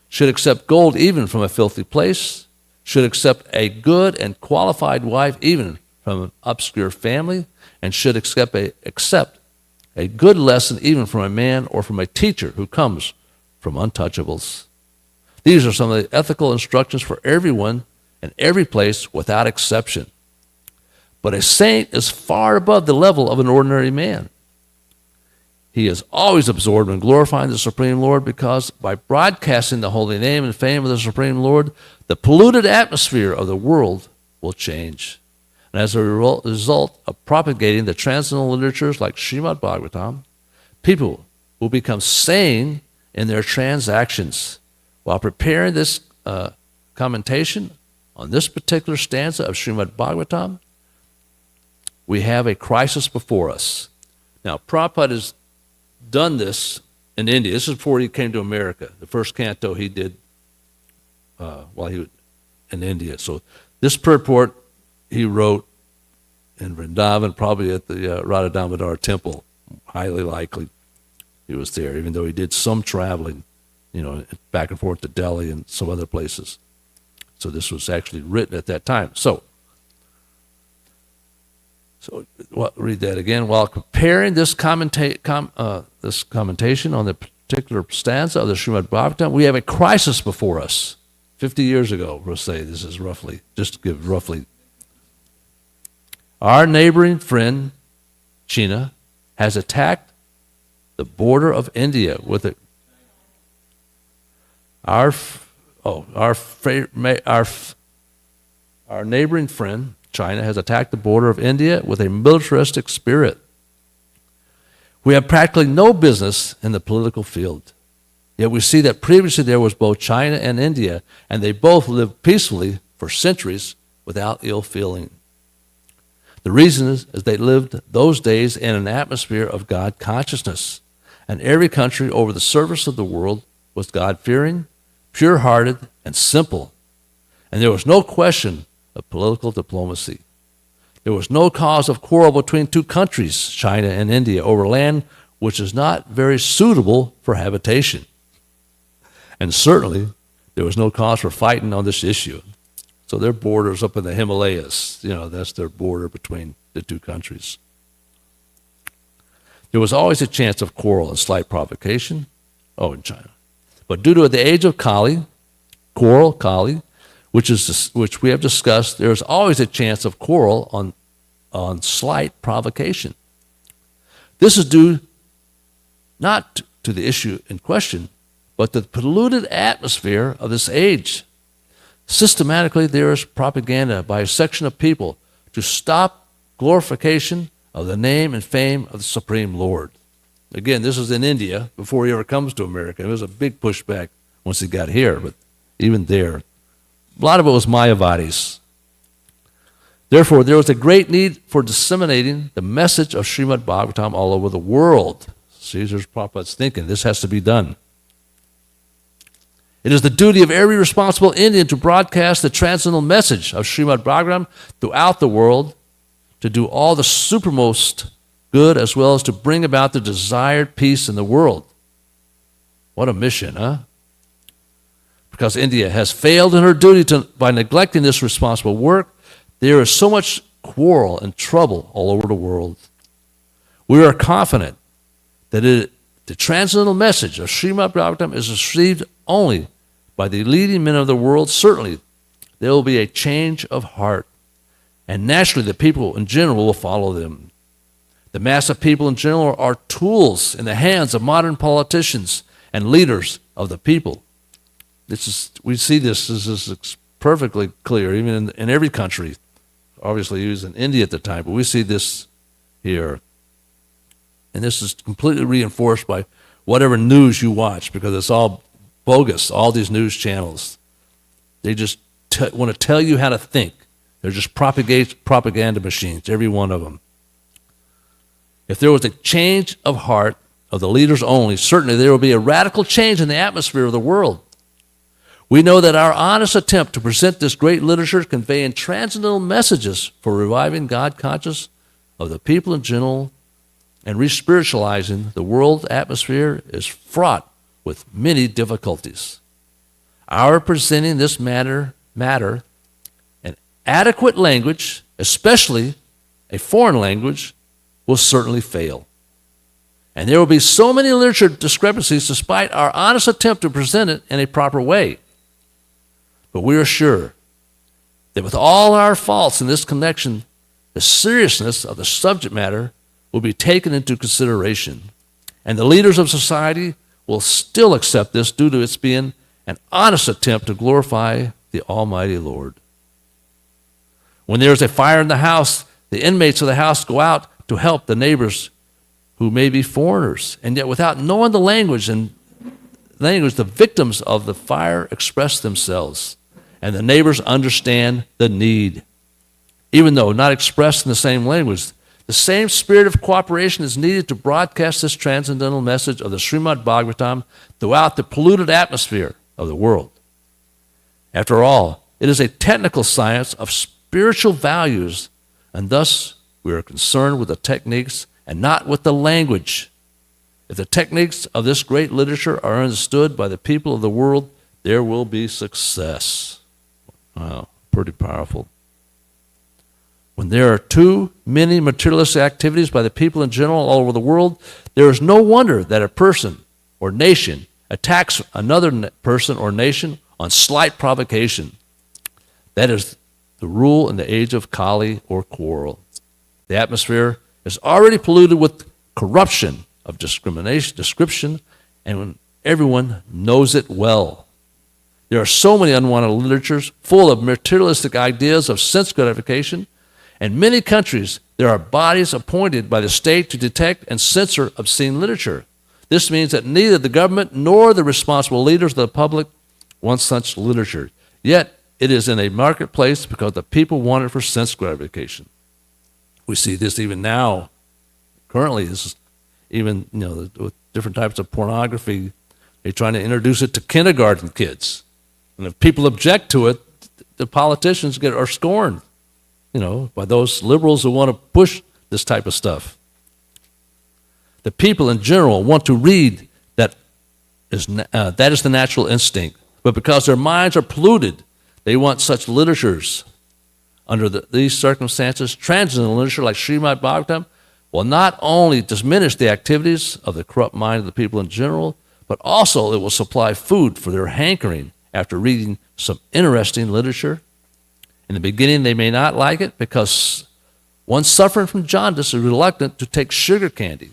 should accept gold even from a filthy place, should accept a good and qualified wife even from an obscure family, and should accept a good lesson even from a man or from a teacher who comes from untouchables. These are some of the ethical instructions for everyone and every place without exception. But a saint is far above the level of an ordinary man. He is always absorbed in glorifying the Supreme Lord, because by broadcasting the holy name and fame of the Supreme Lord, the polluted atmosphere of the world will change. And as a result of propagating the transcendental literatures like Srimad Bhagavatam, people will become sane in their transactions. While preparing this commentation on this particular stanza of Srimad Bhagavatam, we have a crisis before us. Now, Prabhupada has done this in India. This is before he came to America. The first canto he did while he was in India. So this purport he wrote in Vrindavan, probably at the Radha Damodar temple. Highly likely he was there, even though he did some traveling, back and forth to Delhi and some other places. So this was actually written at that time. So read that again. While preparing this commentation on the particular stanza of the Srimad Bhagavatam, we have a crisis before us. 50 years ago, we'll say, this is roughly, just to give roughly. Our neighboring friend, China, has attacked the border of India with a our neighboring friend, China, has attacked the border of India with a militaristic spirit. We have practically no business in the political field. Yet we see that previously there was both China and India, and they both lived peacefully for centuries without ill feeling. The reason is they lived those days in an atmosphere of God consciousness, and every country over the surface of the world was God-fearing, pure-hearted, and simple. And there was no question of political diplomacy. There was no cause of quarrel between two countries, China and India, over land which is not very suitable for habitation. And certainly, there was no cause for fighting on this issue. So their border's up in the Himalayas. That's their border between the two countries. There was always a chance of quarrel and slight provocation. Oh, in China. But due to the age of Kali, which we have discussed, there is always a chance of quarrel on slight provocation. This is due not to the issue in question, but the polluted atmosphere of this age. Systematically, there is propaganda by a section of people to stop glorification of the name and fame of the Supreme Lord. Again, this is in India before he ever comes to America. It was a big pushback once he got here, but even there, a lot of it was Mayavadis. Therefore, there was a great need for disseminating the message of Srimad Bhagavatam all over the world. Caesar's Prabhupada's thinking this has to be done. It is the duty of every responsible Indian to broadcast the transcendental message of Srimad Bhagavatam throughout the world, to do all the supermost good as well as to bring about the desired peace in the world. What a mission, huh? Because India has failed in her duty by neglecting this responsible work, there is so much quarrel and trouble all over the world. We are confident that the transcendental message of Srimad Bhagavatam is received only by the leading men of the world. Certainly, there will be a change of heart, and naturally the people in general will follow them. The mass of people in general are tools in the hands of modern politicians and leaders of the people. We see this is perfectly clear, even in every country. Obviously, he was in India at the time, but we see this here. And this is completely reinforced by whatever news you watch, because it's all bogus, all these news channels. They just want to tell you how to think. They're just propaganda machines, every one of them. If there was a change of heart of the leaders only, certainly there will be a radical change in the atmosphere of the world. We know that our honest attempt to present this great literature conveying transcendental messages for reviving God conscious of the people in general and re-spiritualizing the world atmosphere is fraught with many difficulties. Our presenting this matter in adequate language, especially a foreign language, will certainly fail. And there will be so many literature discrepancies despite our honest attempt to present it in a proper way. But we are sure that with all our faults in this connection, the seriousness of the subject matter will be taken into consideration. And the leaders of society will still accept this due to its being an honest attempt to glorify the Almighty Lord. When there is a fire in the house, the inmates of the house go out to help the neighbors who may be foreigners. And yet without knowing the language, the victims of the fire express themselves, and the neighbors understand the need. Even though not expressed in the same language, the same spirit of cooperation is needed to broadcast this transcendental message of the Srimad Bhagavatam throughout the polluted atmosphere of the world. After all, it is a technical science of spiritual values, and thus we are concerned with the techniques and not with the language. If the techniques of this great literature are understood by the people of the world, there will be success. Wow, pretty powerful. When there are too many materialistic activities by the people in general all over the world, there is no wonder that a person or nation attacks another person or nation on slight provocation. That is the rule in the age of Kali or quarrel. The atmosphere is already polluted with corruption of description, and when everyone knows it well. There are so many unwanted literatures full of materialistic ideas of sense gratification. In many countries, there are bodies appointed by the state to detect and censor obscene literature. This means that neither the government nor the responsible leaders of the public want such literature. Yet, it is in a marketplace because the people want it for sense gratification. We see this even now. Currently, this is even, with different types of pornography, they're trying to introduce it to kindergarten kids. And if people object to it, the politicians are scorned, by those liberals who want to push this type of stuff. The people in general want to read that is the natural instinct. But because their minds are polluted, they want such literatures. Under these circumstances, transcendental literature like Srimad Bhagavatam will not only diminish the activities of the corrupt mind of the people in general, but also it will supply food for their hankering after reading some interesting literature. In the beginning, they may not like it because one suffering from jaundice is reluctant to take sugar candy.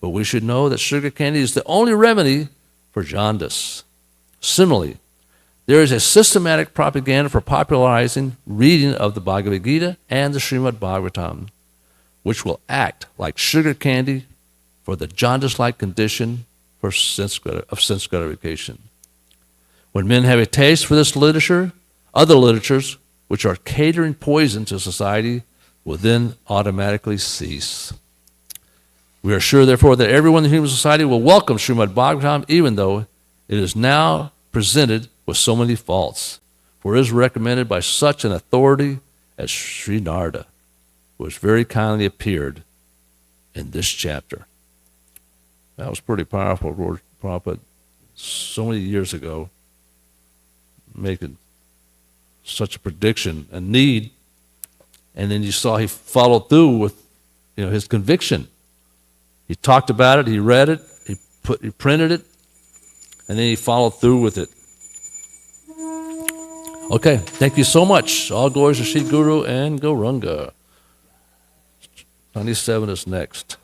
But we should know that sugar candy is the only remedy for jaundice. Similarly, there is a systematic propaganda for popularizing reading of the Bhagavad Gita and the Srimad Bhagavatam, which will act like sugar candy for the jaundice-like condition of sense gratification. When men have a taste for this literature, other literatures, which are catering poison to society, will then automatically cease. We are sure, therefore, that everyone in human society will welcome Srimad Bhagavatam, even though it is now presented with so many faults. For it is recommended by such an authority as Sri Narada, who has very kindly appeared in this chapter. That was pretty powerful, Lord Prabhupada, so many years ago, making such a prediction, a need, and then you saw he followed through with, his conviction. He talked about it, he read it, he printed it, and then he followed through with it. Okay, thank you so much. All glories to Sri Guru and Gauranga. 97 is next.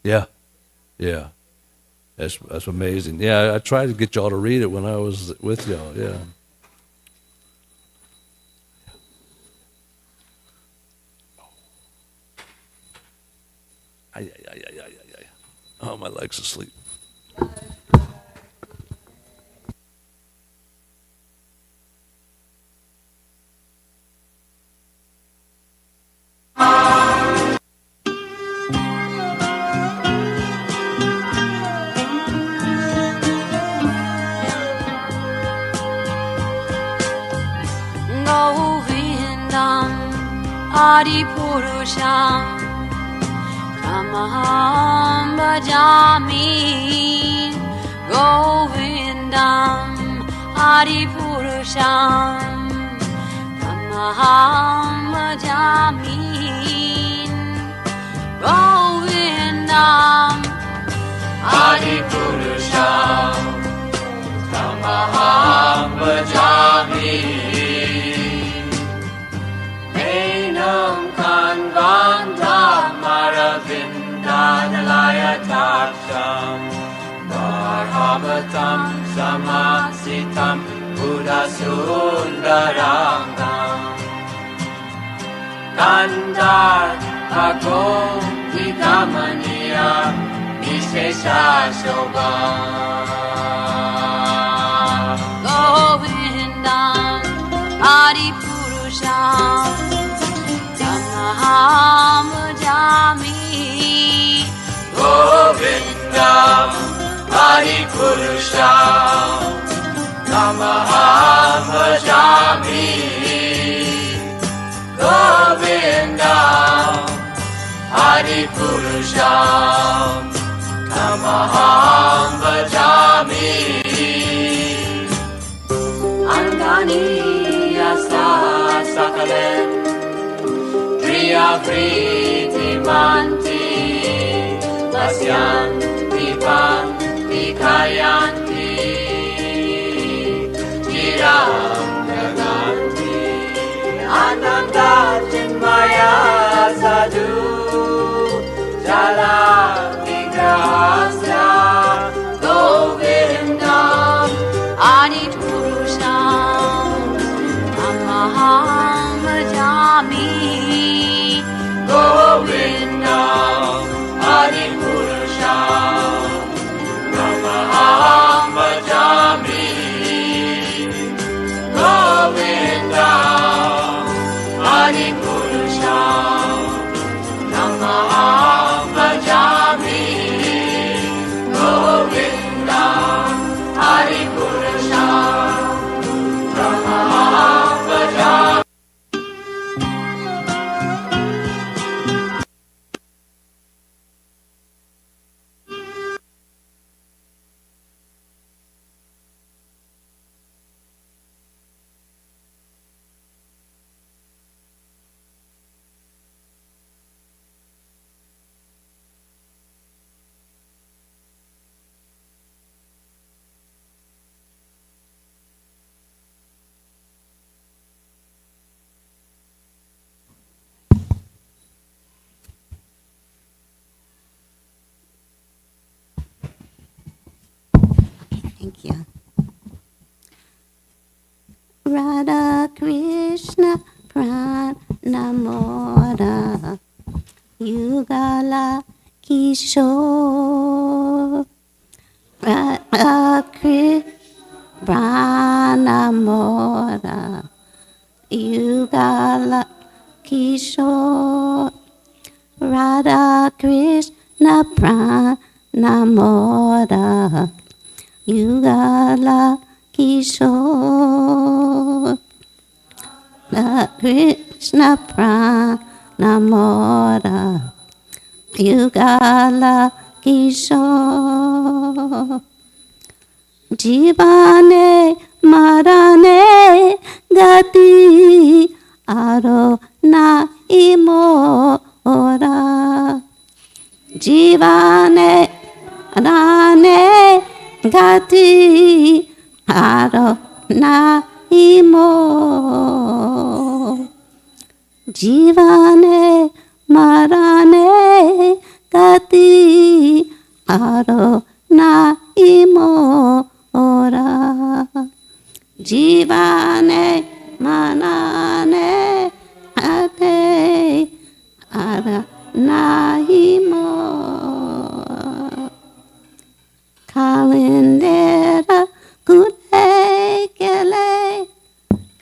Yeah. That's amazing. Yeah, I tried to get y'all to read it when I was with y'all, yeah. Oh, my leg's asleep. Govindam Adipurusham Tamaham Bhajami Govindam Adipurusham Tamaham Bhajami Govindam Adipurusham Tamaham Bhajami Enam Kanvandam Maravindanalaya Taksham Varhavatam Samasitam Buddhasundarangam Kandar Agom Vikamaniya Vishesha Shobham Govindam Adipurusham Tamaham Bhajami Govindam Adipurusham Tamaham Bhajami Govindam Adipurusham Tamaham Bhajami Angani Yasa Sakalen Priya Priti Manti Pasyanti Panti Kayanti Chiram Jaganti Ananda Chinmaya Sadhu Jala Vigrahasya Govindam Adipurusham Tamaham Bhajami Govindam Adipurusham Tamaham Bhajami Govindam Adipurusham Tamaham Bhajami Govindam Adipurusham Tamaham Bhajami Thank you. Radha Krishna Pranamora Yugala Kishore Radha Krishna Pranamora Yugala Kishore Radha Krishna Pranamora Yugala Kishore Radha Krishna Pranamora Yugala Kishore Jivane Marane Gati Aro Na Imora Jivane Marane Gati Aro Na Imo Jivane Marane Gati Aro Na Imo Ora Jivane Manane Ate Ara Nahimo Kalindera Kudekele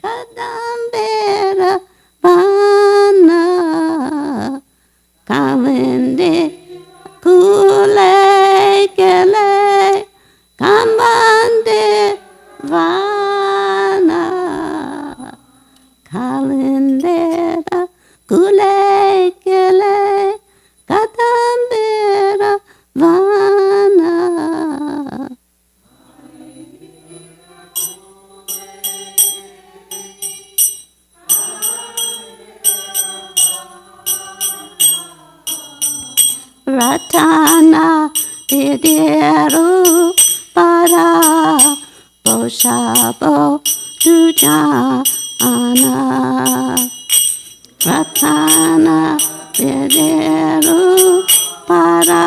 Kadambera Bana Kalinde Kulekele Kambande Vana Kalindera Kulekele Kadambera Vana Ratana Didiru Para Boshabo Dujana Ratana Didiru Para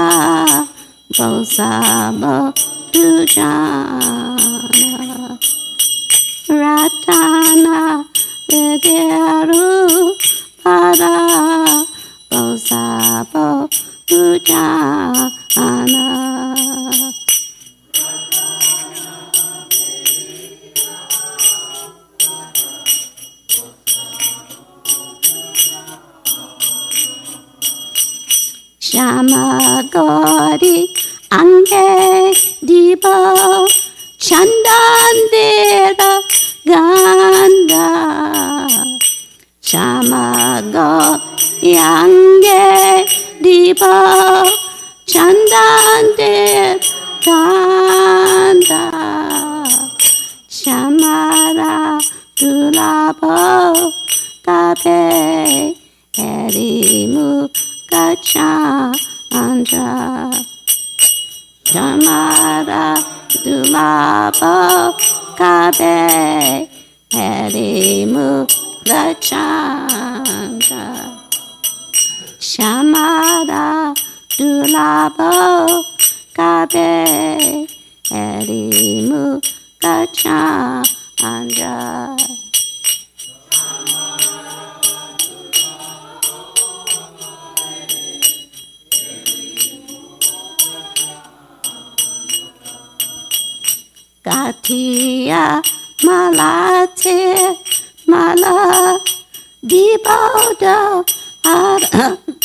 Boshabo Dujana Ratana Didiru Para Boshabo Dujana Shama Gauri Ange Dibo Chandandera Ganda Shama Gauri Ange Dibo Chandandera Ganda Shamara Gulabo Kabe Erimu Gachandra Shamara Dulabo Kabe Erimu Gachandra Shamara Dulabo Kabe Erimu Gachandra Gatia Malate Mala Dibodo Adantale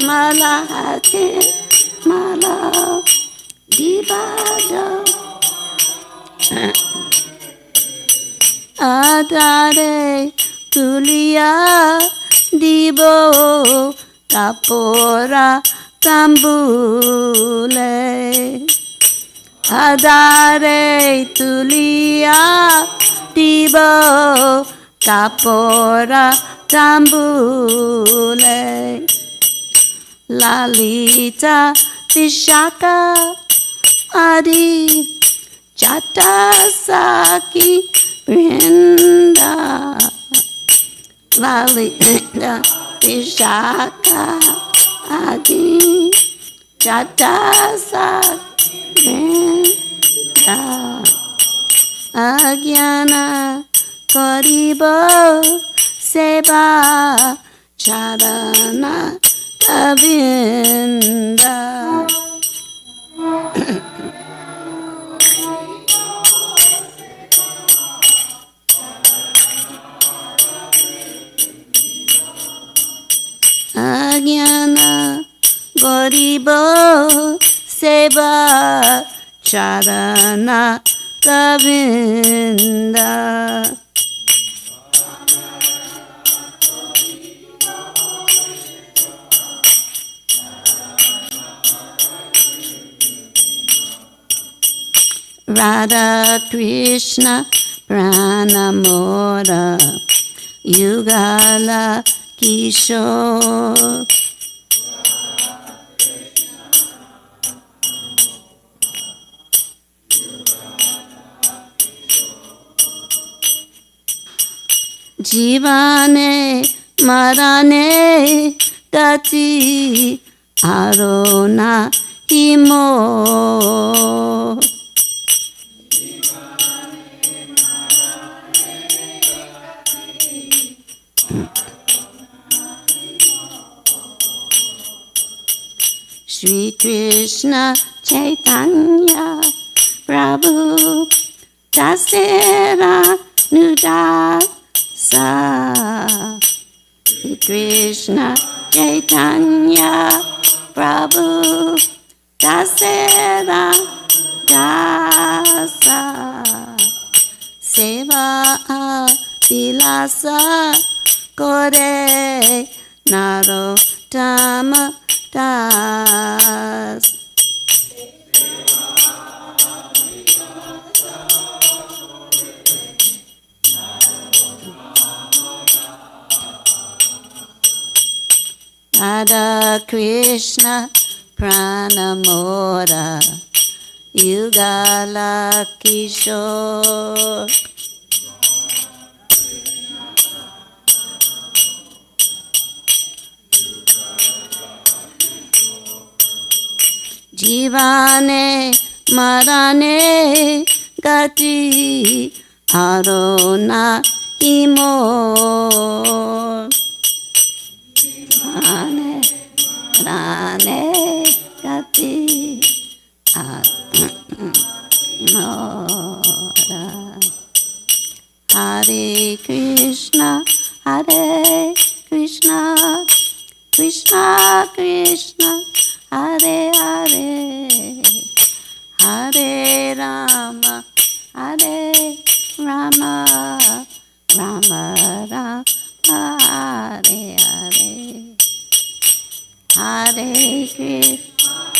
Malate Mala Dibodo Adare Tulia Dibo Kapora Tambule Adare Tulia Dibo Kapora Tambule Lalita Vishaka Adi Jatasaki Brinda Lalita Vishaka Adi Jatasa Vrinda Agyana Koribo Seva Charana Kavinda Agyana Goribo Seva Charana Kavinda Radha Krishna Pranamora Yugala Kishore Jivane Marane Gati Arona Himo Shri Krishna Chaitanya Prabhu Dasera Nudasa Shri Krishna Chaitanya Prabhu Dasera Dasa Seva Vilasa Kore Narottama Das Radha Krishna Pranamora Yugala Kishore Jivane Marane Gati Arona Imo Rane Gati Arona Hare Krishna Krishna Krishna Hare Hare Hare Rama Rama Rama Hare Hare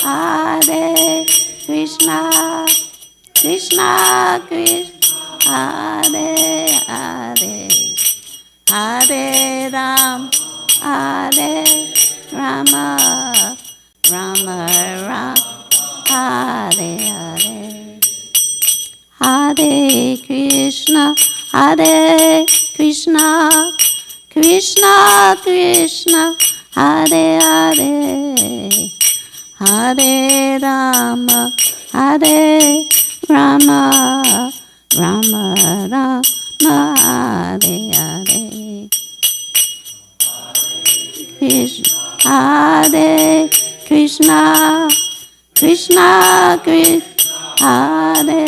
Hare Krishna Krishna Hare Hare Hare Rama Rama Hare Hare Hare Krishna Krishna Krishna Hare Hare Hare Rama Rama Hare Hare Hare Krishna Hare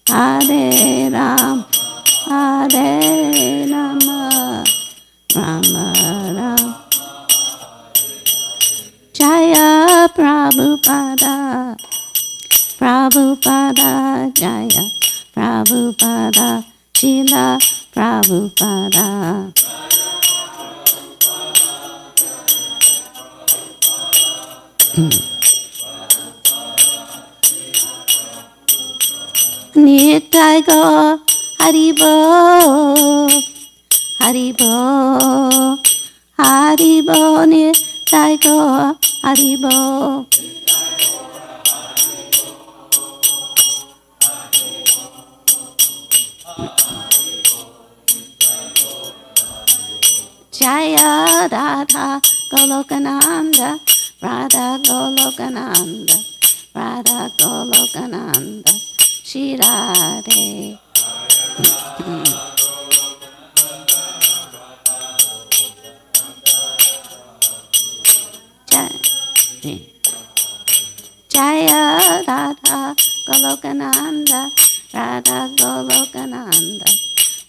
Hare Hare Rama Rama Jaya Prabhupada Jaya Prabhupada Srila Prabhupada Nitai Go Haribo Nitai Go Haribo Jaya Radha Golokananda Radha Golokananda, Radha Golokananda, Shri Radhe. Jaya Radha Golokananda, Radha Golokananda,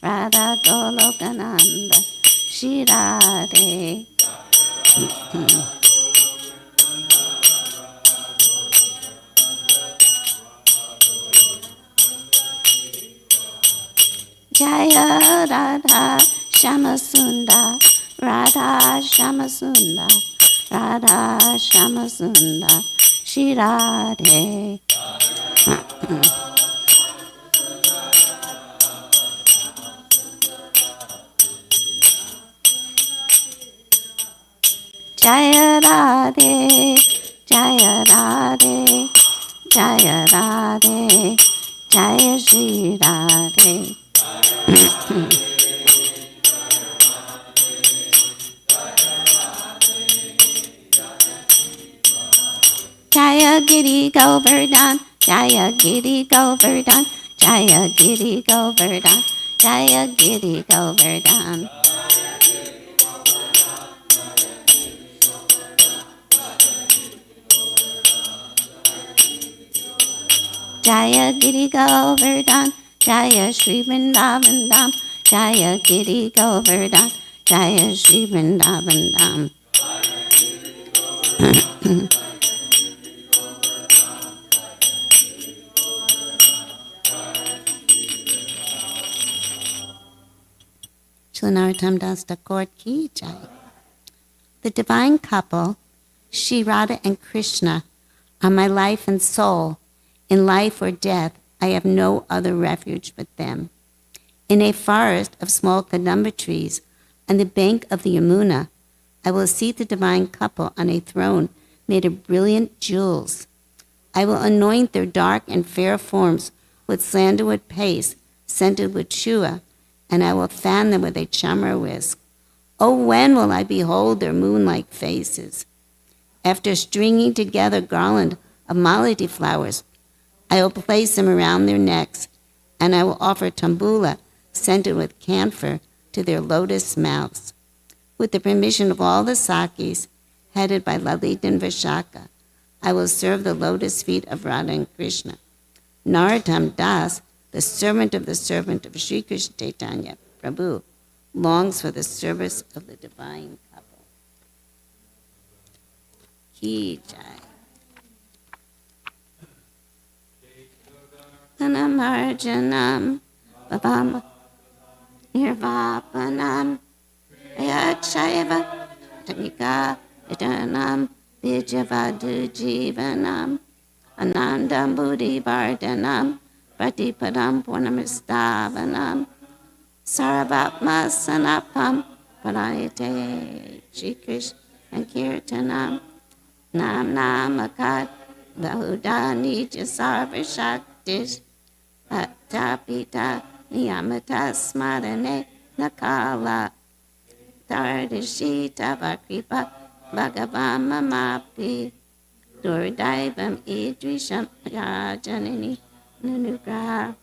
Radha Golokananda, Shri Radhe. Jaya Radha Shamasunda, Radha Shamasunda, Radha Shamasunda, Shri Radhe. Jaya Radhe, Jaya Radhe, Jaya Radhe, Jaya Shri Radhe. Jaya Giri Govardhan, Jaya Giri Govardhan, Jaya Giri Govardhan, Jaya Giri Govardhan. Jaya Giri Govardhan, Jaya Shri Vrindavan Dham, Jaya Giri Govardhan, Jaya Shri Vrindavan Dham. Shlanartam Das Thakur Ki Jai. The divine couple, Shri Radha and Krishna, are my life and soul. In life or death, I have no other refuge but them. In a forest of small kadamba trees, on the bank of the Yamuna, I will seat the divine couple on a throne made of brilliant jewels. I will anoint their dark and fair forms with sandalwood paste, scented with chua, and I will fan them with a chamar whisk. Oh, when will I behold their moon-like faces? After stringing together garland of malati flowers, I will place them around their necks, and I will offer tambula scented with camphor to their lotus mouths. With the permission of all the Sakis, headed by Lalita and Vishaka, I will serve the lotus feet of Radha and Krishna. Narottam Das, the servant of Sri Krishna Chaitanya, Prabhu, longs for the service of the divine couple. Ki Jai. Anamarjanam, Babam, Nirvapanam, Ayachaiva, Tamika, Idanam, Vijavadu Jivanam, Anandam Buddhi Vardhanam, Pratipadam Purnamistavanam, Saravatma Sanapam, Parayate, Shri Krishna and Kirtanam, Nam Namakat, Bahuda Nija Sarva Shaktish, Patapita Niyamata Smarane Nakala, Tardashita Vakripa Bhagavama Mapi, Durdaivam Idrisham Yajanini Nanugraha,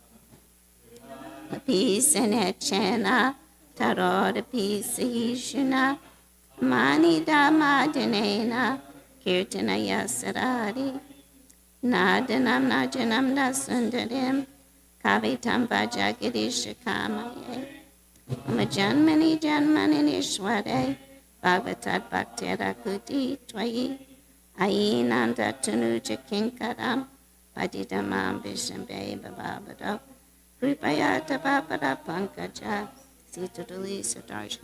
Peace and Echena, Taroda Peace Ishana, Mani Dhammadanena, Kirtanaya Sarari, Nadanam Najanam Nasundarim, Kavitam Vajagirish Kamaye, Majanmani Janmani Nishware, Bhagavatat Bhaktira Kuti Twayi, Ainanda Tanuja Kinkaram, Padidamam Vishambe Bababado, Kripayata Bapada Pankaja, Sitaduli Sadarsh.